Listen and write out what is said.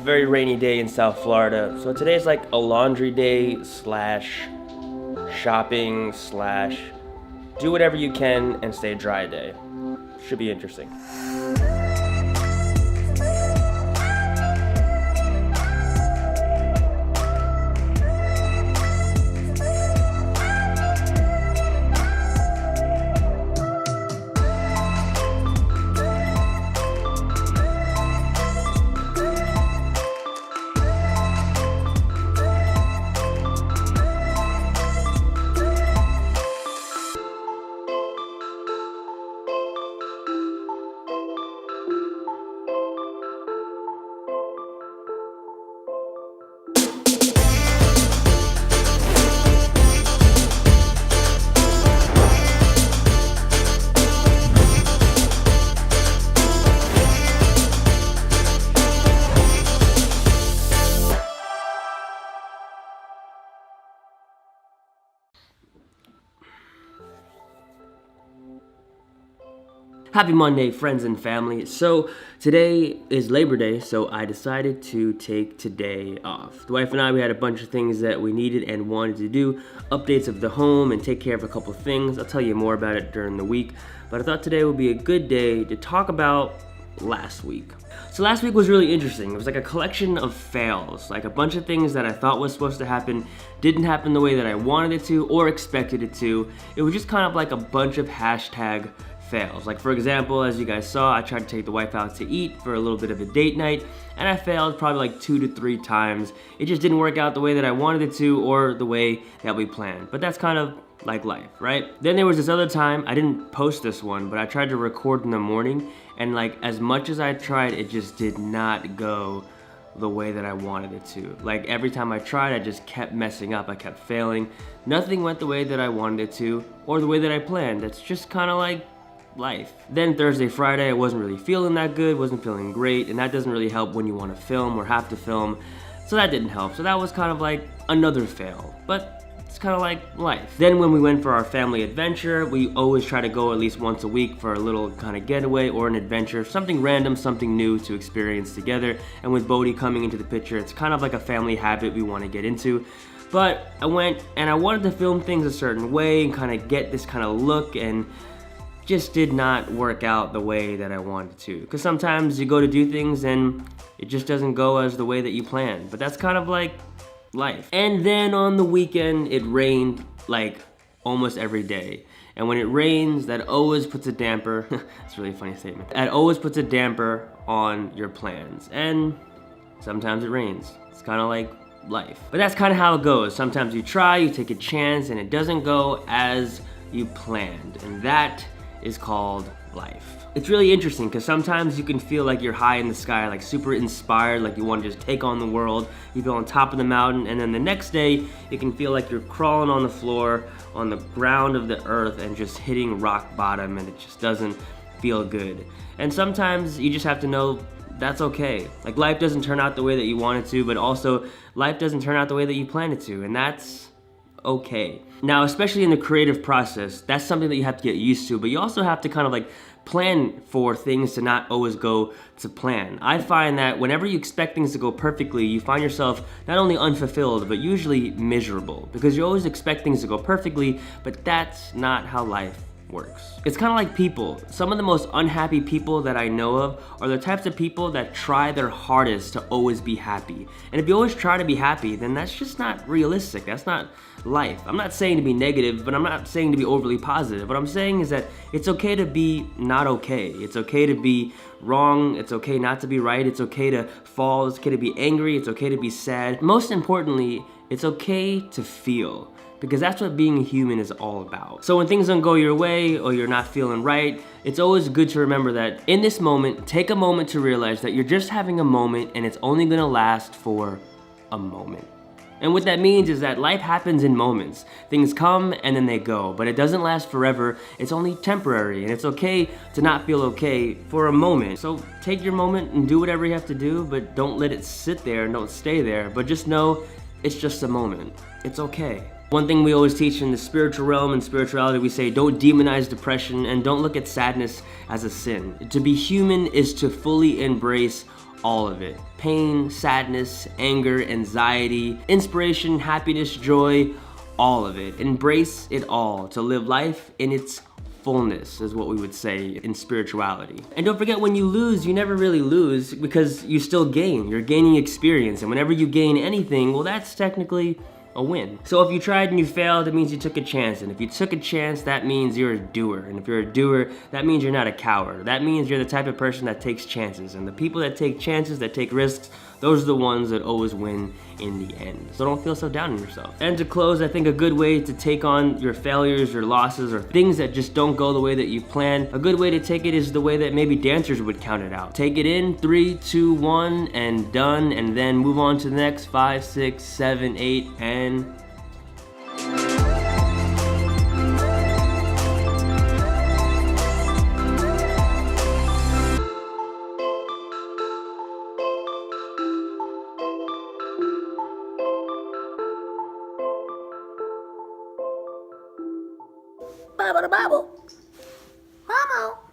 very rainy day in South Florida. So today's like a laundry day slash shopping slash do whatever you can and stay dry day. Should be interesting. Happy Monday, friends and family. So today is Labor Day, so I decided to take today off. The wife and I, we had a bunch of things that we needed and wanted to do, updates of the home and take care of a couple things. I'll tell you more about it during the week, but I thought today would be a good day to talk about last week. So last week was really interesting. It was like a collection of fails, like a bunch of things that I thought was supposed to happen didn't happen the way that I wanted it to or expected it to. It was just kind of like a bunch of hashtag fails. Like for example, as you guys saw, I tried to take the wife out to eat for a little bit of a date night and I failed probably like 2 to 3 times. It just didn't work out the way that I wanted it to or the way that we planned. But that's kind of like life, right? Then there was this other time, I didn't post this one, but I tried to record in the morning and like as much as I tried, it just did not go the way that I wanted it to. Like every time I tried, I just kept messing up. I kept failing. Nothing went the way that I wanted it to or the way that I planned. It's just kind of like life. Then Thursday, Friday, I wasn't really feeling that good, wasn't feeling great, and that doesn't really help when you want to film or have to film, so that didn't help. So that was kind of like another fail, but it's kind of like life. Then when we went for our family adventure, we always try to go at least once a week for a little kind of getaway or an adventure, something random, something new to experience together, and with Bodhi coming into the picture, it's kind of like a family habit we want to get into. But I went and I wanted to film things a certain way and kind of get this kind of look, and just did not work out the way that I wanted to. Because sometimes you go to do things and it just doesn't go as the way that you planned. But that's kind of like life. And then on the weekend, it rained like almost every day. And when it rains, that always puts a damper, it's a really funny statement. That always puts a damper on your plans. And sometimes it rains. It's kind of like life. But that's kind of how it goes. Sometimes you try, you take a chance, and it doesn't go as you planned. And that is called life. It's really interesting because sometimes you can feel like you're high in the sky, like super inspired, like you want to just take on the world. You feel on top of the mountain, and then the next day you can feel like you're crawling on the floor, on the ground of the earth, and just hitting rock bottom, and it just doesn't feel good. And sometimes you just have to know that's okay. Like life doesn't turn out the way that you want it to, but also life doesn't turn out the way that you planned it to, and that's okay. Now, especially in the creative process, that's something that you have to get used to, but you also have to kind of like plan for things to not always go to plan. I find that whenever you expect things to go perfectly, you find yourself not only unfulfilled, but usually miserable, because you always expect things to go perfectly, but that's not how life works. It's kind of like people. Some of the most unhappy people that I know of are the types of people that try their hardest to always be happy. And if you always try to be happy, then that's just not realistic. That's not life. I'm not saying to be negative, but I'm not saying to be overly positive. What I'm saying is that it's okay to be not okay. It's okay to be wrong. It's okay not to be right. It's okay to fall. It's okay to be angry. It's okay to be sad. Most importantly, it's okay to feel, because that's what being a human is all about. So when things don't go your way or you're not feeling right, it's always good to remember that in this moment, take a moment to realize that you're just having a moment and it's only gonna last for a moment. And what that means is that life happens in moments. Things come and then they go, but it doesn't last forever. It's only temporary, and it's okay to not feel okay for a moment. So take your moment and do whatever you have to do, but don't let it sit there and don't stay there. But just know it's just a moment. It's okay. One thing we always teach in the spiritual realm and spirituality, we say don't demonize depression and don't look at sadness as a sin. To be human is to fully embrace all of it. Pain, sadness, anger, anxiety, inspiration, happiness, joy, all of it. Embrace it all to live life in its fullness is what we would say in spirituality. And don't forget, when you lose, you never really lose because you still gain. You're gaining experience, and whenever you gain anything, well, that's technically a win. So if you tried and you failed, it means you took a chance. And if you took a chance, that means you're a doer. And if you're a doer, that means you're not a coward. That means you're the type of person that takes chances. And the people that take chances, that take risks, those are the ones that always win in the end. So don't feel so down on yourself. And to close, I think a good way to take on your failures, your losses, or things that just don't go the way that you plan, a good way to take it is the way that maybe dancers would count it out. Take it in, 3, 2, 1, and done, and then move on to the next 5, 6, 7, 8, and Bubble the bubble. Mama.